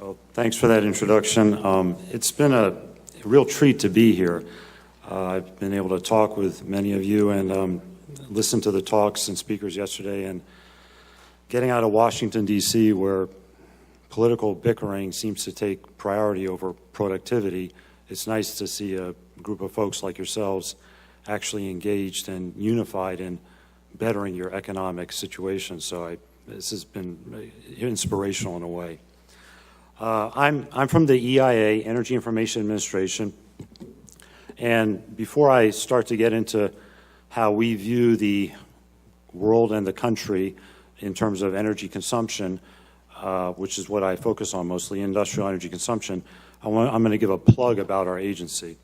Well, thanks for that introduction. It's been a real treat to be here. I've been able to talk with many of you and listen to the talks and speakers yesterday, and getting out of Washington, D.C., where political bickering seems to take priority over productivity. It's nice to see a group of folks like yourselves actually engaged and unified in bettering your economic situation. So this has been inspirational in a way. I'm from the EIA, Energy Information Administration, and before I start to get into how we view the world and the country in terms of energy consumption, which is what I focus on mostly, industrial energy consumption, I'm going to give a plug about our agency.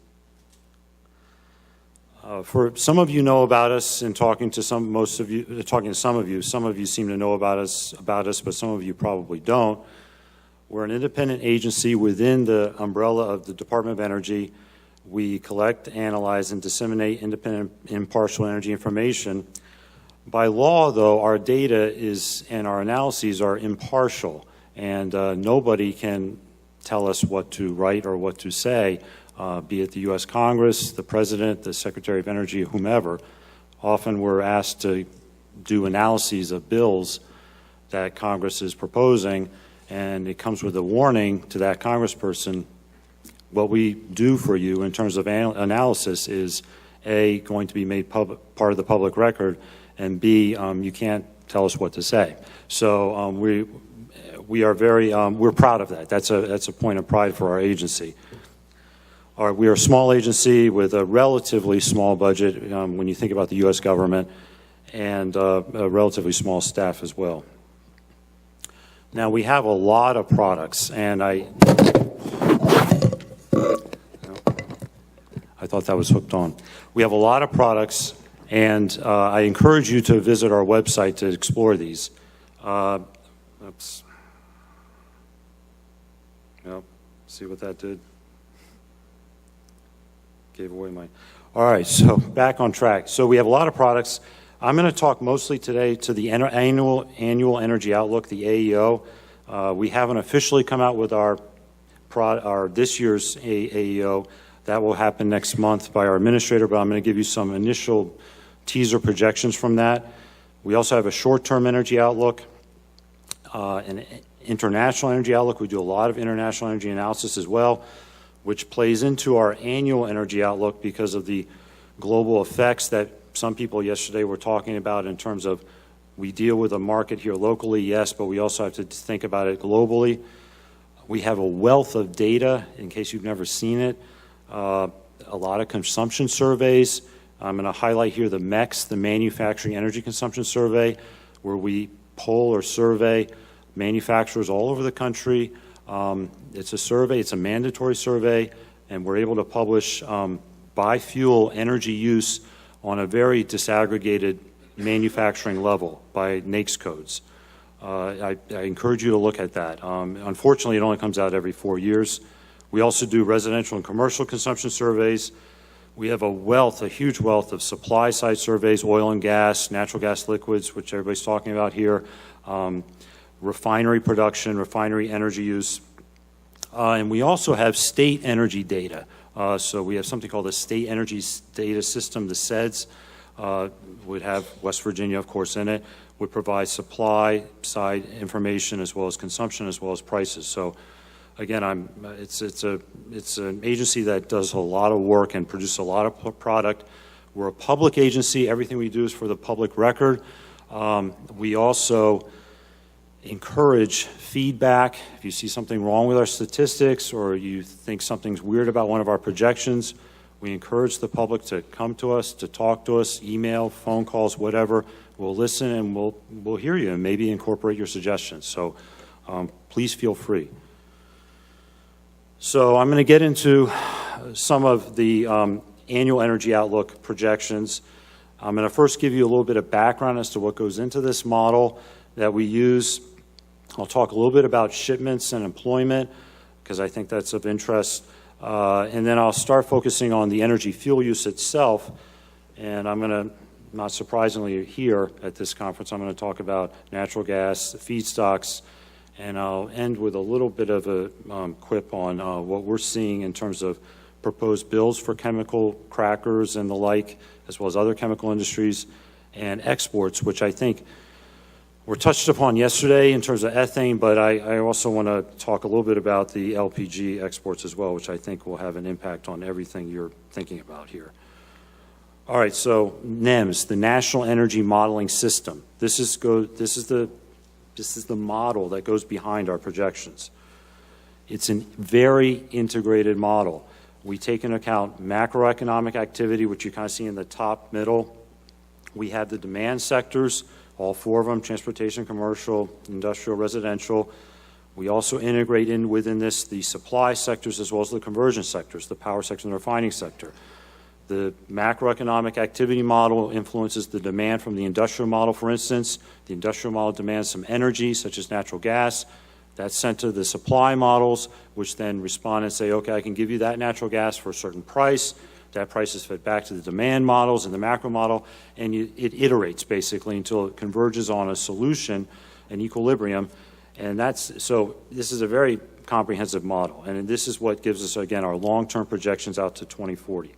For some of you know about us in talking to some of you seem to know about us, but some of you probably don't. We're an independent agency within the umbrella of the Department of Energy. We collect, analyze, and disseminate independent, impartial energy information. By law, though, our data and our analyses are impartial, and nobody can tell us what to write or what to say, be it the U.S. Congress, the President, the Secretary of Energy, whomever. Often we're asked to do analyses of bills that Congress is proposing, and it comes with a warning to that congressperson. What we do for you in terms of analysis is, A, going to be made part of the public record, and B, you can't tell us what to say. So we are very, we're proud of that. That's a point of pride for our agency. We are a small agency with a relatively small budget when you think about the U.S. government, and a relatively small staff as well. Now, we have a lot of products, and I thought that was hooked on. We have a lot of products, and I encourage you to visit our website to explore these. Oops. Yep. See what that did? Gave away my... All right, so back on track. So we have a lot of products. I'm going to talk mostly today to the annual Energy Outlook, the AEO. We haven't officially come out with our this year's AEO. That will happen next month by our administrator, but I'm going to give you some initial teaser projections from that. We also have a short-term energy outlook, an international energy outlook. We do a lot of international energy analysis as well, which plays into our annual energy outlook because of the global effects that some people yesterday were talking about in terms of we deal with a market here locally, yes, but we also have to think about it globally. We have a wealth of data, in case you've never seen it, a lot of consumption surveys. I'm going to highlight here the MEX, the Manufacturing Energy Consumption Survey, where we poll or survey manufacturers all over the country. It's a survey, it's a mandatory survey, and we're able to publish by fuel energy use on a very disaggregated manufacturing level by NAICS codes. I encourage you to look at that. Unfortunately, it only comes out every 4 years. We also do residential and commercial consumption surveys. We have a huge wealth of supply side surveys, oil and gas, natural gas liquids, which everybody's talking about here, refinery production, refinery energy use. And we also have state energy data. So we have something called the State Energy Data System, the SEDS, would have West Virginia, of course, in it, would provide supply side information as well as consumption as well as prices. So again, it's an agency that does a lot of work and produces a lot of product. We're a public agency. Everything we do is for the public record. We also encourage feedback. If you see something wrong with our statistics or you think something's weird about one of our projections, we encourage the public to come to us, to talk to us, email, phone calls, whatever. We'll listen and we'll hear you and maybe incorporate your suggestions. So please feel free. So I'm going to get into some of the annual energy outlook projections. I'm going to first give you a little bit of background as to what goes into this model that we use. I'll talk a little bit about shipments and employment because I think that's of interest. And then I'll start focusing on the energy fuel use itself. And I'm going to, not surprisingly here at this conference, I'm going to talk about natural gas, feedstocks, And I'll end with a little bit of a quip on what we're seeing in terms of proposed bills for chemical crackers and the like, as well as other chemical industries and exports, which I think were touched upon yesterday in terms of ethane, but I also want to talk a little bit about the LPG exports as well, which I think will have an impact on everything you're thinking about here. All right, so NEMS, the National Energy Modeling System. This is the model that goes behind our projections. It's a very integrated model. We take into account macroeconomic activity, which you kind of see in the top middle. We have the demand sectors, all four of them: transportation, commercial, industrial, residential. We also integrate in within this the supply sectors as well as the conversion sectors, the power sector and the refining sector. The macroeconomic activity model influences the demand from the industrial model, for instance. The industrial model demands some energy, such as natural gas. That's sent to the supply models, which then respond and say, okay, I can give you that natural gas for a certain price. That price is fed back to the demand models and the macro model, and it iterates basically until it converges on a solution, an equilibrium. And so this is a very comprehensive model, and this is what gives us, again, our long-term projections out to 2040.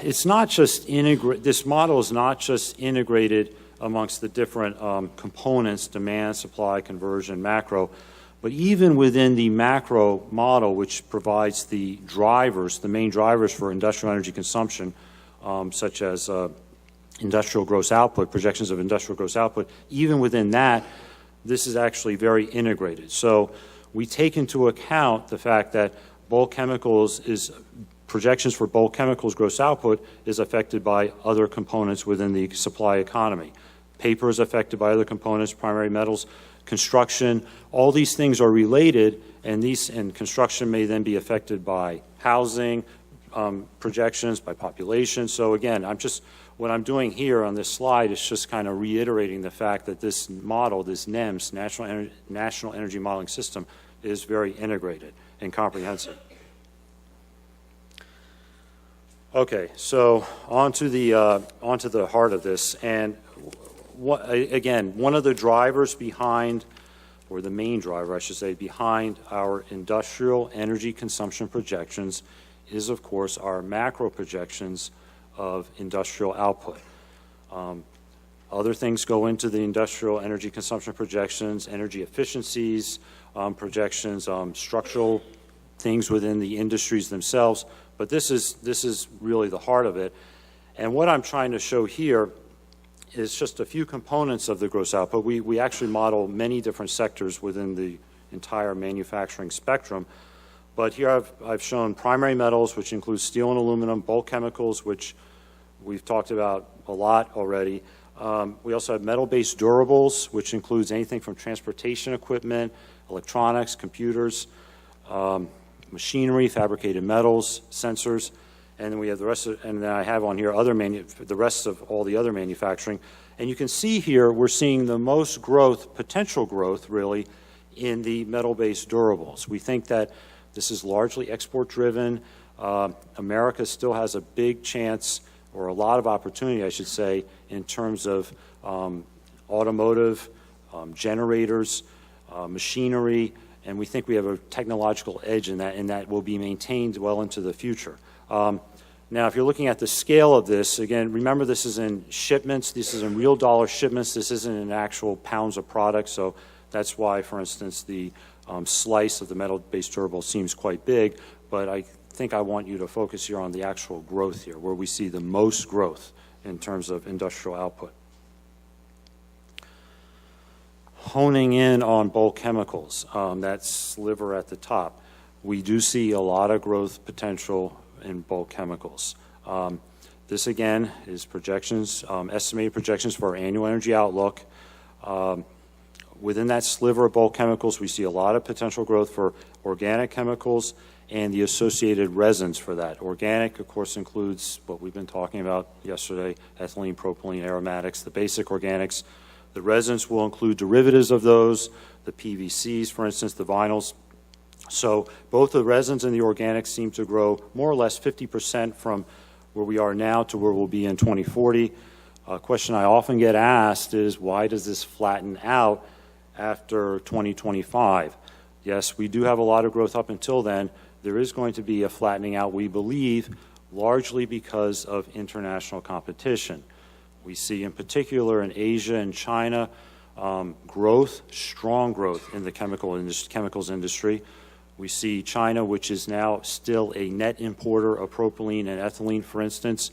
It's not just this model is not just integrated amongst the different components: demand, supply, conversion, macro, but even within the macro model, which provides the drivers, the main drivers for industrial energy consumption, such as industrial gross output, projections of industrial gross output. Even within that, this is actually very integrated. So we take into account the fact that bulk chemicals projections for bulk chemicals gross output is affected by other components within the supply economy. Paper is affected by other components, primary metals, construction. All these things are related, and construction may then be affected by housing projections, by population. So again, what I'm doing here on this slide is just kind of reiterating the fact that this model, this NEMS, National Energy Modeling System, is very integrated and comprehensive. Okay, so on to the heart of this, and again, one of the drivers behind, or the main driver, I should say, behind our industrial energy consumption projections is, of course, our macro projections of industrial output. Other things go into the industrial energy consumption projections: energy efficiencies, projections, structural things within the industries themselves. But this is really the heart of it. And what I'm trying to show here is just a few components of the gross output. We actually model many different sectors within the entire manufacturing spectrum. But here I've shown primary metals, which includes steel and aluminum, bulk chemicals, which we've talked about a lot already. We also have metal-based durables, which includes anything from transportation equipment, electronics, computers, machinery, fabricated metals, sensors, and then we have the rest of, and then I have on here the rest of all the other manufacturing. And you can see here we're seeing the most growth, potential growth really, in the metal-based durables. We think that this is largely export-driven. America still has a big chance, or a lot of opportunity, I should say, in terms of automotive, generators, machinery, and we think we have a technological edge in that, and that will be maintained well into the future. Now, if you're looking at the scale of this, again, remember this is in shipments. This is in real dollar shipments. This isn't in actual pounds of product, so that's why, for instance, the slice of the metal-based durable seems quite big, but I think I want you to focus here on the actual growth here, where we see the most growth in terms of industrial output. Honing in on bulk chemicals, that sliver at the top, we do see a lot of growth potential in bulk chemicals. This again is projections, estimated projections for our annual energy outlook. Within that sliver of bulk chemicals, we see a lot of potential growth for organic chemicals and the associated resins for that. Organic, of course, includes what we've been talking about yesterday: ethylene, propylene, aromatics, the basic organics. The resins will include derivatives of those, the PVCs, for instance, the vinyls. So both the resins and the organics seem to grow more or less 50% from where we are now to where we'll be in 2040. A question I often get asked is, why does this flatten out after 2025? Yes, we do have a lot of growth up until then. There is going to be a flattening out, we believe, largely because of international competition. We see in particular in Asia and China growth, strong growth in the chemicals industry. We see China, which is now still a net importer of propylene and ethylene, for instance,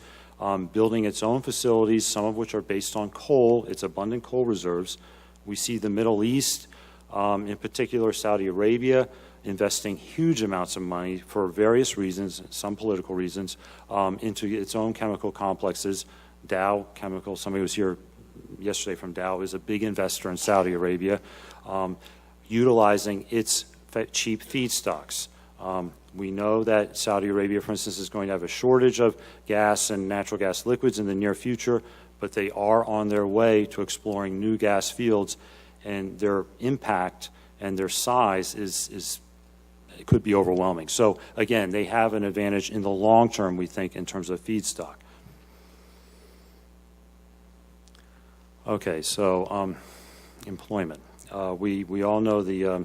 building its own facilities, some of which are based on coal, its abundant coal reserves. We see the Middle East, in particular Saudi Arabia, investing huge amounts of money for various reasons, some political reasons, into its own chemical complexes. Dow Chemical, somebody was here yesterday from Dow, is a big investor in Saudi Arabia, utilizing its cheap feedstocks. We know that Saudi Arabia, for instance, is going to have a shortage of gas and natural gas liquids in the near future, but they are on their way to exploring new gas fields, and their impact and their size it could be overwhelming. So again, they have an advantage in the long term, we think, in terms of feedstock. Okay, so employment. We all know the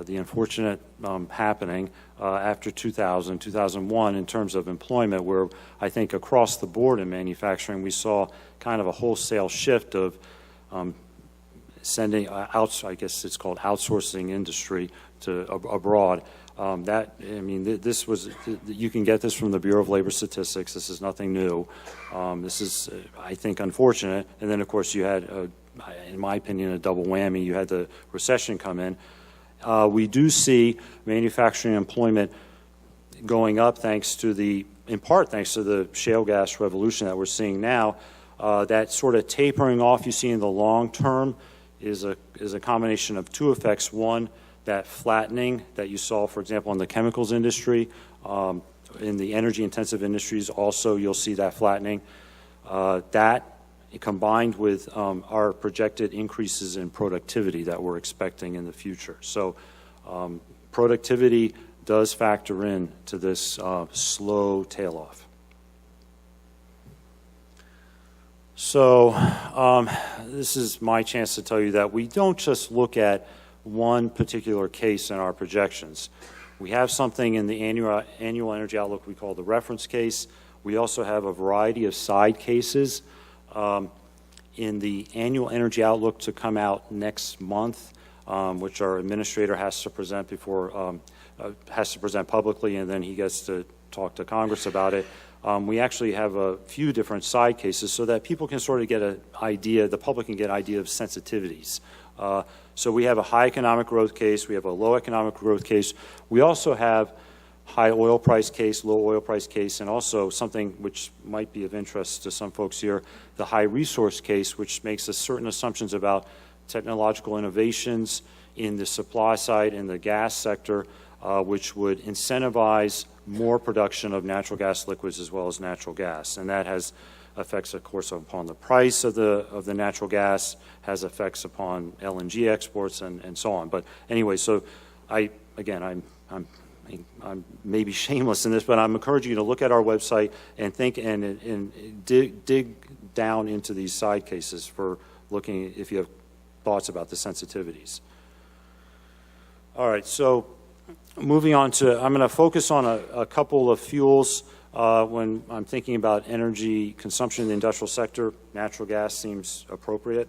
unfortunate happening after 2000, 2001 in terms of employment, where I think across the board in manufacturing we saw kind of a wholesale shift of sending out, I guess it's called outsourcing industry to abroad. This was, you can get this from the Bureau of Labor Statistics. This is nothing new. This is, I think, unfortunate. And then, of course, you had, in my opinion, a double whammy. You had the recession come in. We do see manufacturing employment going up in part thanks to the shale gas revolution that we're seeing now. That sort of tapering off you see in the long term is a combination of two effects. One, that flattening that you saw, for example, in the chemicals industry, in the energy-intensive industries also you'll see that flattening. That combined with our projected increases in productivity that we're expecting in the future. So productivity does factor in to this slow tail off. So this is my chance to tell you that we don't just look at one particular case in our projections. We have something in the annual energy outlook we call the reference case. We also have a variety of side cases. In the annual energy outlook to come out next month, which our administrator has to present publicly, and then he gets to talk to Congress about it. We actually have a few different side cases so that people can sort of get an idea, the public can get an idea of sensitivities. So we have a high economic growth case, we have a low economic growth case. We also have high oil price case, low oil price case, and also something which might be of interest to some folks here, the high resource case, which makes certain assumptions about technological innovations in the supply side in the gas sector, which would incentivize more production of natural gas liquids as well as natural gas. And that has effects, of course, upon the price of the natural gas, has effects upon LNG exports and so on. But anyway, so I'm maybe shameless in this, but I'm encouraging you to look at our website and think and dig down into these side cases for looking if you have thoughts about the sensitivities. All right, so moving on to, I'm going to focus on a couple of fuels when I'm thinking about energy consumption in the industrial sector. Natural gas seems appropriate.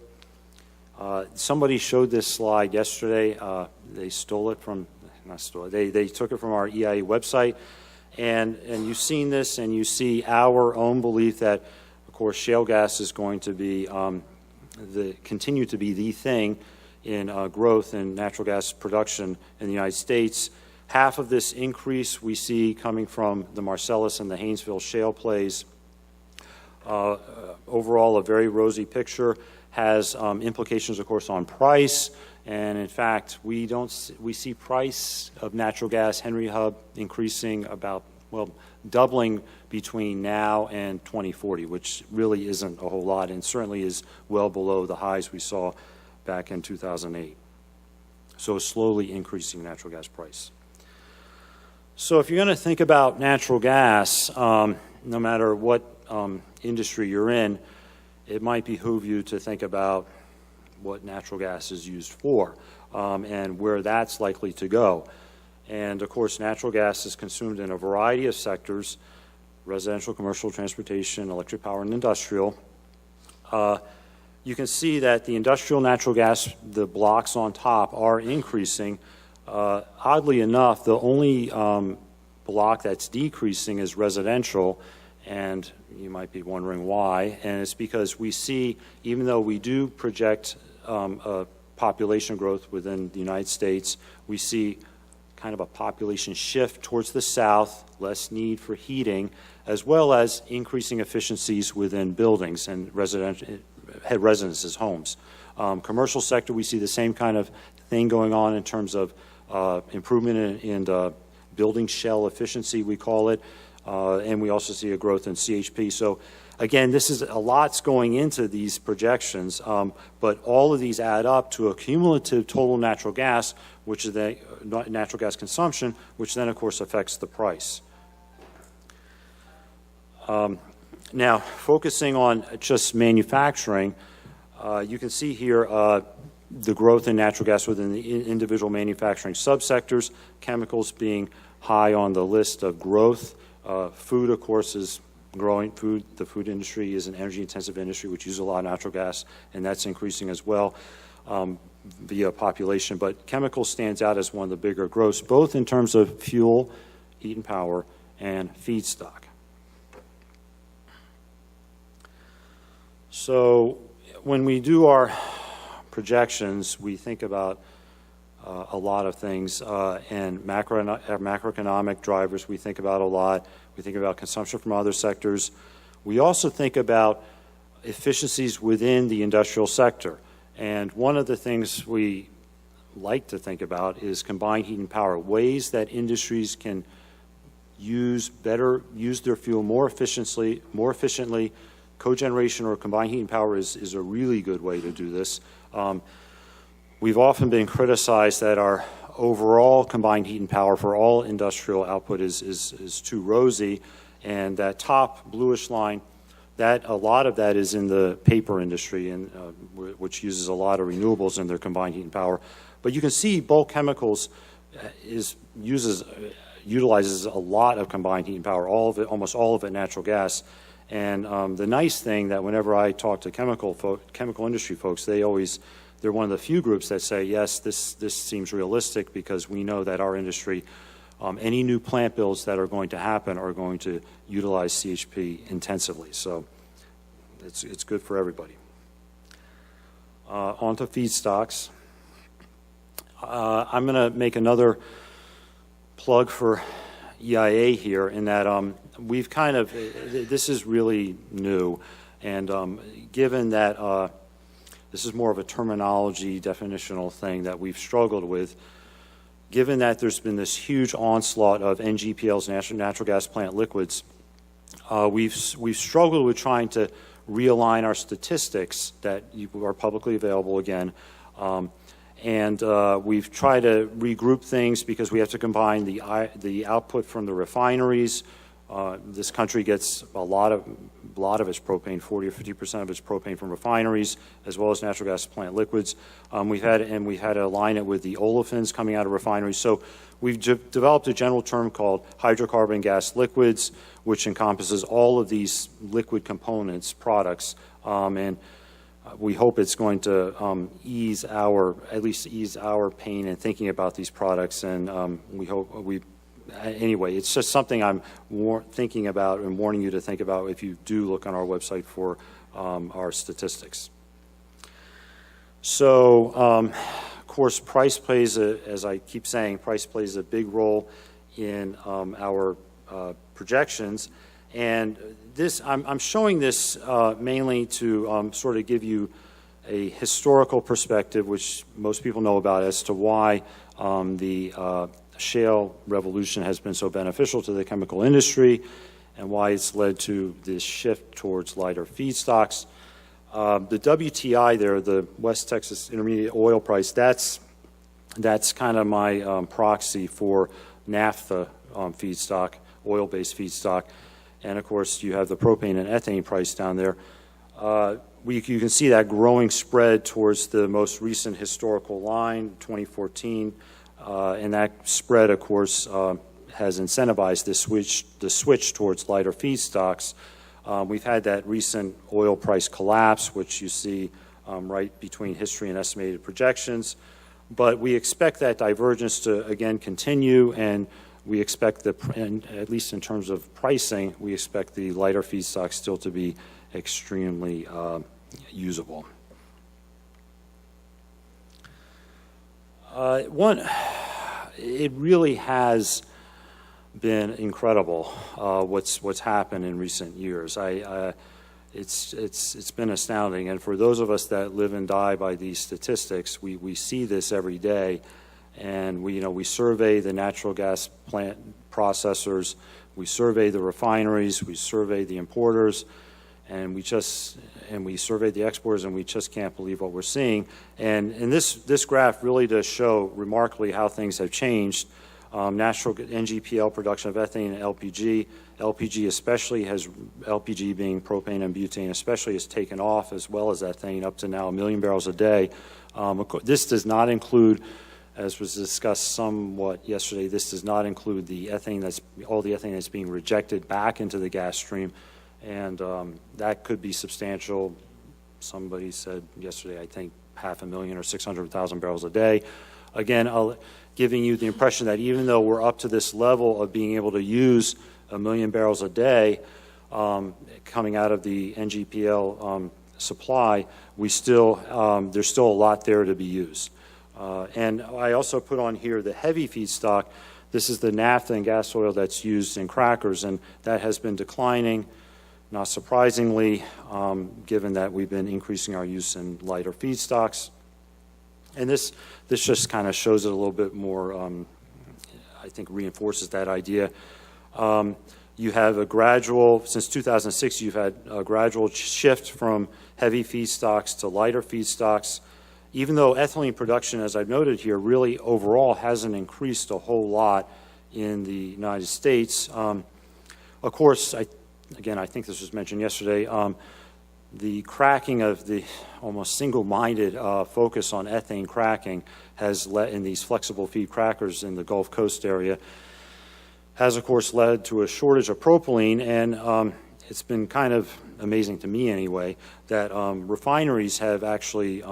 Somebody showed this slide yesterday. They stole it from, not stole it, they took it from our EIA website. And you've seen this, and you see our own belief that, of course, shale gas is going to be continue to be the thing in growth in natural gas production in the United States. Half of this increase we see coming from the Marcellus and the Haynesville shale plays. Overall, a very rosy picture, has implications, of course, on price. And in fact, we see price of natural gas, Henry Hub, increasing about, well, doubling between now and 2040, which really isn't a whole lot and certainly is well below the highs we saw back in 2008. So slowly increasing natural gas price. So if you're going to think about natural gas, no matter what industry you're in, it might behoove you to think about what natural gas is used for and where that's likely to go. And of course, natural gas is consumed in a variety of sectors: residential, commercial, transportation, electric power, and industrial. You can see that the industrial natural gas, the blocks on top, are increasing. Oddly enough, the only block that's decreasing is residential, and you might be wondering why. And it's because we see, even though we do project a population growth within the United States, we see kind of a population shift towards the south, less need for heating, as well as increasing efficiencies within buildings and residences, homes. Commercial sector, we see the same kind of thing going on in terms of improvement in building shell efficiency, we call it, and we also see a growth in CHP. So again, this is a lot's going into these projections, but all of these add up to a cumulative total natural gas, which is the natural gas consumption, which then of course affects the price. Now, focusing on just manufacturing, you can see here the growth in natural gas within the individual manufacturing subsectors, chemicals being high on the list of growth. Food, of course, is growing. The food industry is an energy-intensive industry which uses a lot of natural gas, and that's increasing as well via population. But chemicals stands out as one of the bigger growths, both in terms of fuel, heat and power, and feedstock. So when we do our projections, we think about a lot of things, and macroeconomic drivers we think about a lot. We think about consumption from other sectors. We also think about efficiencies within the industrial sector. And one of the things we like to think about is combined heat and power, ways that industries can use their fuel more efficiently. Cogeneration or combined heat and power is a really good way to do this. We've often been criticized that our overall combined heat and power for all industrial output is too rosy, and that top bluish line, that a lot of that is in the paper industry, and which uses a lot of renewables in their combined heat and power. But you can see bulk chemicals utilizes a lot of combined heat and power, all of it, almost all of it natural gas. And the nice thing that whenever I talk to chemical industry folks, they're one of the few groups that say, yes, this seems realistic, because we know that our industry, any new plant builds that are going to happen are going to utilize CHP intensively. So it's good for everybody. On to feedstocks. I'm going to make another plug for EIA here, in that we've kind of, this is really new, and given that this is more of a terminology, definitional thing that we've struggled with, given that there's been this huge onslaught of NGPLs, natural gas plant liquids, we've struggled with trying to realign our statistics that are publicly available again. And we've tried to regroup things because we have to combine the output from the refineries. This country gets a lot of its propane, 40 or 50% of its propane from refineries, as well as natural gas plant liquids. We had to align it with the olefins coming out of refineries. So we've developed a general term called hydrocarbon gas liquids, which encompasses all of these liquid components, products, and we hope it's going to at least ease our pain in thinking about these products, and anyway, it's just something I'm thinking about and warning you to think about if you do look on our website for our statistics. So, of course, price plays, as I keep saying, price plays a big role in our projections. And I'm showing this mainly to sort of give you a historical perspective, which most people know about, as to why the shale revolution has been so beneficial to the chemical industry and why it's led to this shift towards lighter feedstocks. The WTI there, the West Texas Intermediate Oil price, that's kind of my proxy for naphtha feedstock, oil-based feedstock. And of course, you have the propane and ethane price down there. you can see that growing spread towards the most recent historical line, 2014, and that spread, of course, has incentivized the switch towards lighter feedstocks. We've had that recent oil price collapse, which you see right between history and estimated projections. But we expect that divergence to, again, continue, and we expect, at least in terms of pricing, we expect the lighter feedstocks still to be extremely usable. It really has been incredible what's happened in recent years. It's been astounding, and for those of us that live and die by these statistics, we see this every day, and we survey the natural gas plant processors, we survey the refineries, we survey the importers, and we survey the exporters, and we just can't believe what we're seeing. And this graph really does show remarkably how things have changed. Natural NGPL production of ethane and LPG. LPG especially LPG being propane and butane especially has taken off, as well as ethane, up to now 1 million barrels a day. This does not include, as was discussed somewhat yesterday, this does not include the ethane all the ethane that's being rejected back into the gas stream, and that could be substantial. Somebody said yesterday, I think 500,000 or 600,000 barrels a day. Again, giving you the impression that even though we're up to this level of being able to use 1 million barrels a day coming out of the NGPL supply, there's still a lot there to be used. And I also put on here the heavy feedstock. This is the naphtha and gas oil that's used in crackers, and that has been declining, not surprisingly, given that we've been increasing our use in lighter feedstocks. And this just kind of shows it a little bit more, I think reinforces that idea. You have since 2006, you've had a gradual shift from heavy feedstocks to lighter feedstocks. Even though ethylene production, as I've noted here, really overall hasn't increased a whole lot in the United States. Of course, I think this was mentioned yesterday, the cracking of the almost single-minded focus on ethane cracking has led, in these flexible feed crackers in the Gulf Coast area, has of course led to a shortage of propylene, and it's been kind of amazing to me anyway that refineries have actually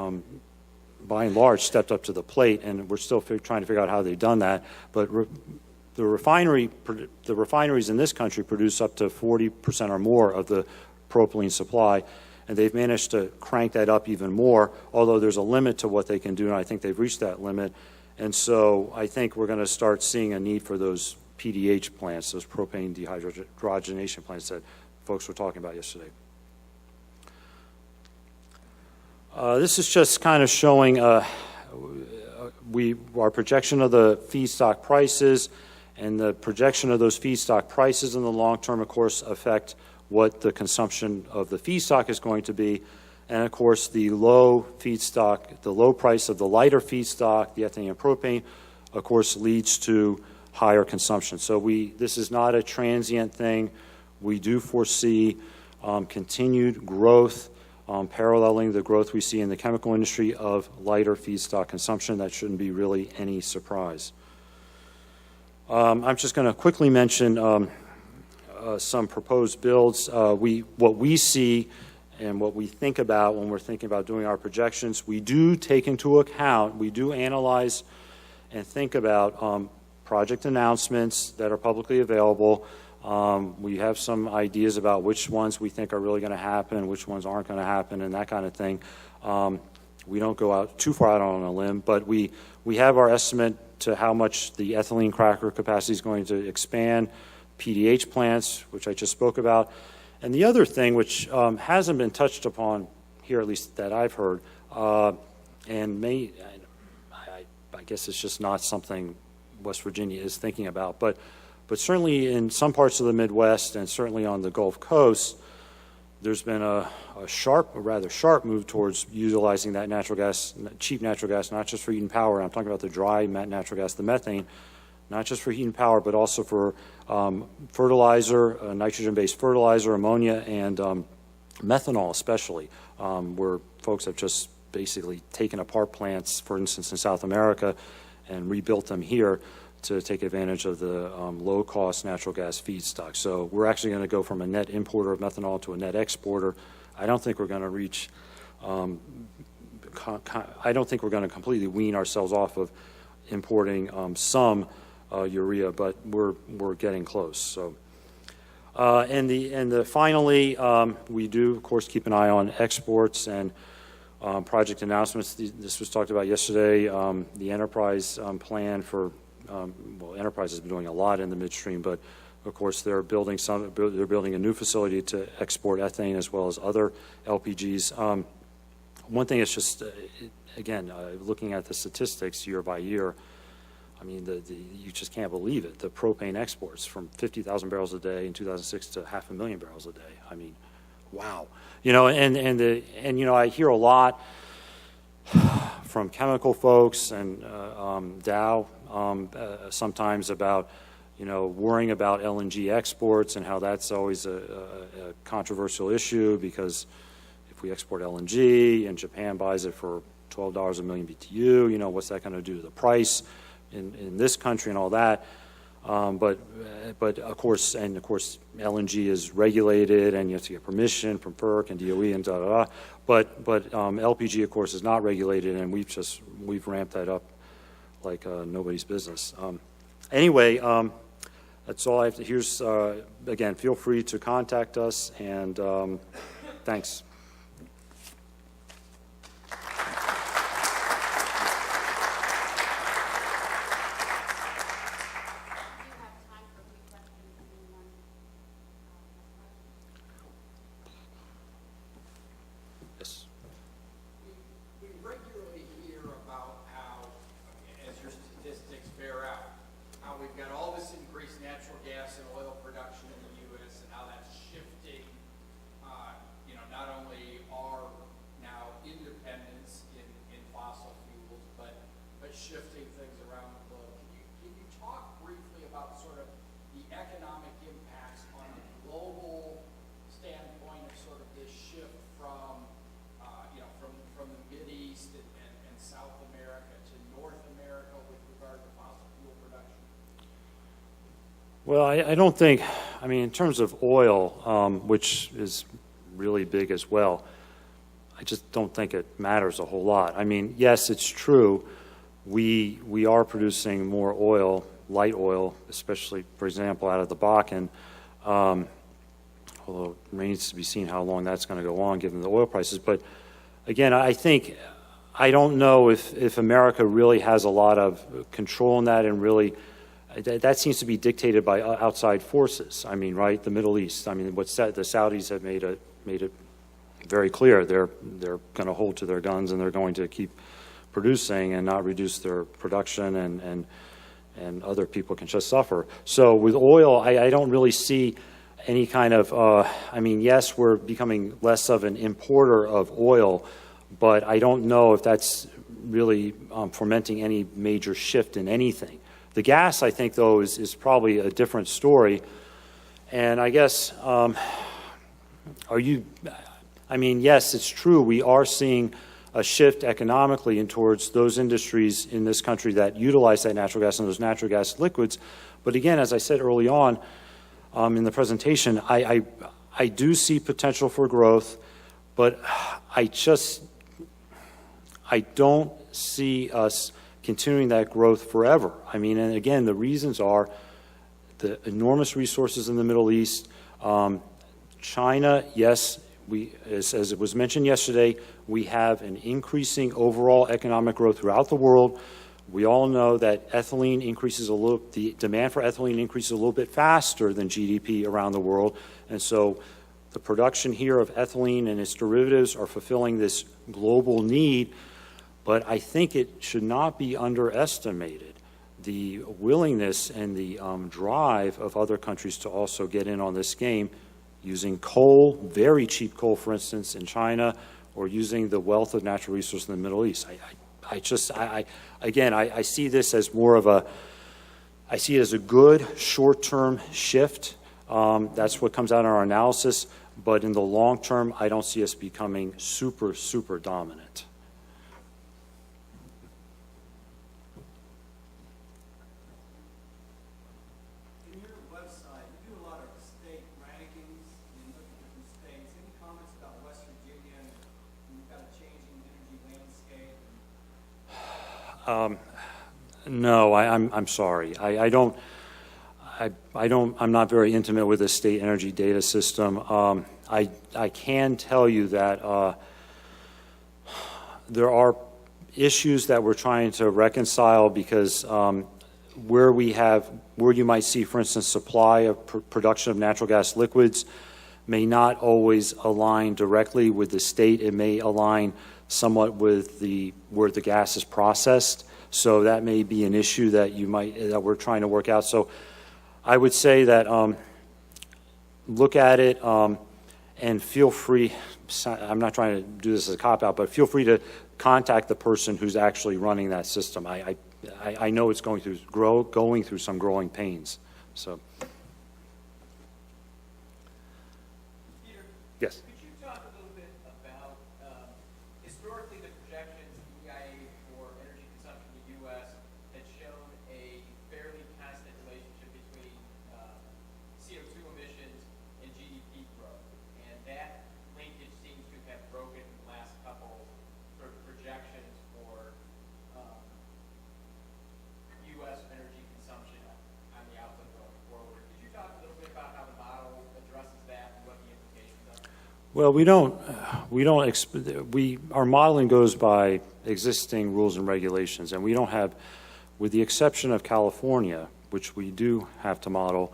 by and large stepped up to the plate, and we're still trying to figure out how they've done that, but the refineries in this country produce up to 40% or more of the propylene supply, and they've managed to crank that up even more, although there's a limit to what they can do, and I think they've reached that limit. And so I think we're going to start seeing a need for those PDH plants, those propane dehydrogenation plants that folks were talking about yesterday. This is just kind of showing our projection of the feedstock prices, and the projection of those feedstock prices in the long term, of course, affect what the consumption of the feedstock is going to be. And of course, the low price of the lighter feedstock, the ethane and propane, of course, leads to higher consumption. So this is not a transient thing. We do foresee continued growth, paralleling the growth we see in the chemical industry of lighter feedstock consumption. That shouldn't be really any surprise. I'm just going to quickly mention some proposed builds. What we see and what we think about when we're thinking about doing our projections, we do take into account, we do analyze and think about project announcements that are publicly available. We have some ideas about which ones we think are really going to happen, which ones aren't going to happen, and that kind of thing. We don't go out too far out on a limb, but we have our estimate to how much the ethylene cracker capacity is going to expand, PDH plants, which I just spoke about. And the other thing, which hasn't been touched upon here, at least that I've heard, and I guess it's just not something West Virginia is thinking about, but certainly in some parts of the Midwest and certainly on the Gulf Coast, there's been a rather sharp move towards utilizing that natural gas, cheap natural gas, not just for heat and power. I'm talking about the dry natural gas, the methane, not just for heat and power, but also for fertilizer, nitrogen-based fertilizer, ammonia, and methanol especially, where folks have just basically taken apart plants, for instance, in South America, and rebuilt them here to take advantage of the low-cost natural gas feedstock. So we're actually going to go from a net importer of methanol to a net exporter. I don't think we're going to reach, I don't think we're going to completely wean ourselves off of importing some urea, but we're getting close. So, finally, we do, of course, keep an eye on exports and project announcements. This was talked about yesterday. The Enterprise plan for well, Enterprise has been doing a lot in the midstream, but of course they're building a new facility to export ethane as well as other LPGs. One thing is just again looking at the statistics year by year. I mean, you just can't believe it. The propane exports from 50,000 barrels a day in 2006 to 500,000 barrels a day. I mean, wow. You know, and you know, I hear a lot from chemical folks and Dow sometimes about, you know, worrying about LNG exports and how that's always a controversial issue, because if we export LNG and Japan buys it for $12 a million BTU, you know, what's that going to do to the price in this country and all that? But of course, LNG is regulated, and you have to get permission from FERC and DOE and da da da. But LPG, of course, is not regulated, and we've ramped that up like nobody's business. Anyway, that's all I have to. Here's again, feel free to contact us, and thanks. Shifting things around the globe. Can you talk briefly about sort of the economic impacts on a global standpoint of sort of this shift from, you know, from the Mideast and South America to North America with regard to fossil fuel production? Well, I don't think, I mean, in terms of oil, which is really big as well, I just don't think it matters a whole lot. I mean, yes, it's true. We are producing more oil, light oil, especially, for example, out of the Bakken, although it remains to be seen how long that's going to go on given the oil prices. But again, I don't know if America really has a lot of control in that, and really that seems to be dictated by outside forces. I mean, right, the Middle East. I mean, the Saudis have made it very clear they're going to hold to their guns, and they're going to keep producing and not reduce their production, and other people can just suffer. So with oil, I don't really see any kind of, I mean, yes, we're becoming less of an importer of oil, but I don't know if that's really fomenting any major shift in anything. The gas, I think, though, is probably a different story. And I guess, I mean, yes, it's true, we are seeing a shift economically in towards those industries in this country that utilize that natural gas and those natural gas liquids. But again, as I said early on in the presentation, I do see potential for growth, but I don't see us continuing that growth forever. I mean, and again, the reasons are the enormous resources in the Middle East. China, yes, as it was mentioned yesterday, we have an increasing overall economic growth throughout the world. We all know that ethylene increases the demand for ethylene increases a little bit faster than GDP around the world. And so the production here of ethylene and its derivatives are fulfilling this global need. But I think it should not be underestimated, the willingness and the drive of other countries to also get in on this game, using coal, very cheap coal, for instance, in China, or using the wealth of natural resources in the Middle East. I see this as more of I see it as a good short-term shift. That's what comes out in our analysis. but in the long term, I don't see us becoming super, super dominant. In your website, you do a lot of state rankings, you look at different states. Any comments about West Virginia and we've got a changing energy landscape? No, I'm sorry. I'm not very intimate with the state energy data system. I can tell you that there are issues that we're trying to reconcile because where you might see, for instance, supply of production of natural gas liquids may not always align directly with the state. It may align somewhat with where the gas is processed. So that may be an issue that we're trying to work out. So I would say that look at it and feel free. I'm not trying to do this as a cop-out, but feel free to contact the person who's actually running that system. I know it's going through some growing pains. So Peter, yes. could you talk a little bit about historically the projections of the EIA for energy consumption in the U.S. had shown a fairly constant relationship between CO2 emissions and GDP growth, and that linkage seems to have broken in the last couple sort of projections for U.S. energy consumption on the outlook going forward. Could you talk a little bit about how the model addresses that and what the implications are? Well, our modeling goes by existing rules and regulations, and we don't have, with the exception of California, which we do have to model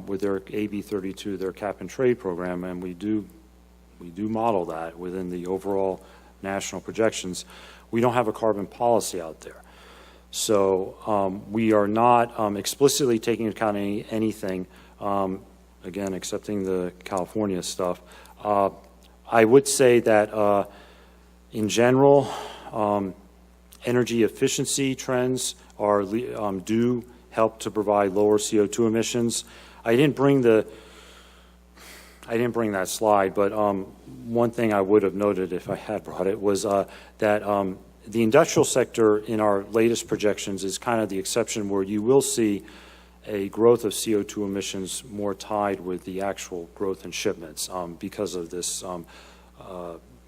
with their AB 32, their cap and trade program, and we do model that within the overall national projections. We don't have a carbon policy out there. So we are not explicitly taking into account anything, again, excepting the California stuff. I would say that in general, energy efficiency trends do help to provide lower CO2 emissions. I didn't bring that slide, but one thing I would have noted if I had brought it was that the industrial sector in our latest projections is kind of the exception where you will see a growth of CO2 emissions more tied with the actual growth in shipments because of this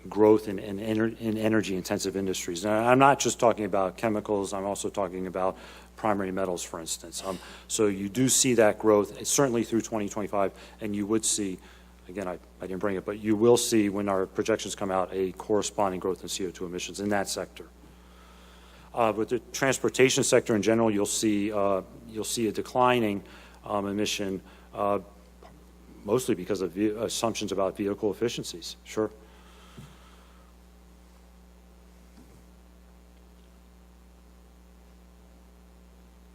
growth in energy-intensive industries. Now, I'm not just talking about chemicals. I'm also talking about primary metals, for instance. So you do see that growth, certainly through 2025, and you would see, again, I didn't bring it, but you will see when our projections come out a corresponding growth in CO2 emissions in that sector. With the transportation sector in general, you'll see a declining emission, mostly because of assumptions about vehicle efficiencies. Sure.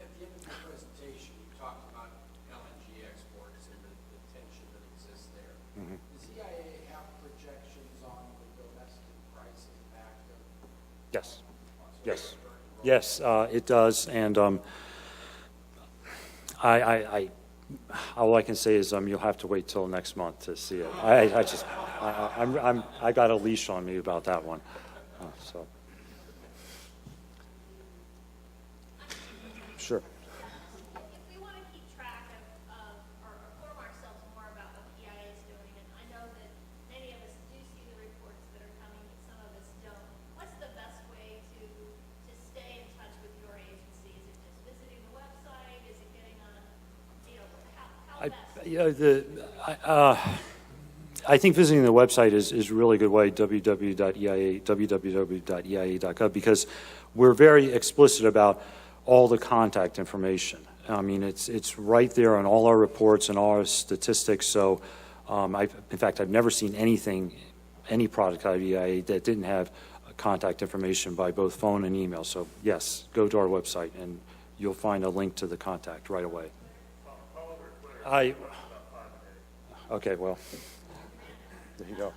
At the end of your presentation, you talked about LNG exports and the tension that exists there. Mm-hmm. Does EIA have projections on the domestic price impact of? Yes. on Yes. growth? Yes, it does, and all I can say is you'll have to wait till next month to see it. I got a leash on me about that one, so. Sure. If we want to keep track of or inform ourselves more about what the EIA is doing, and I know that many of us do see the reports that are coming, but some of us don't. What's the best way to stay in touch with your agency? Is it just visiting the website? Is it getting on, how best? I think visiting the website is a really good way, www.eia.gov, because we're very explicit about all the contact information. I mean, it's right there on all our reports and all our statistics. So, in fact, I've never seen any product out of EIA that didn't have contact information by both phone and email. So, yes, go to our website and you'll find a link to the contact right away. Okay, well, there you go.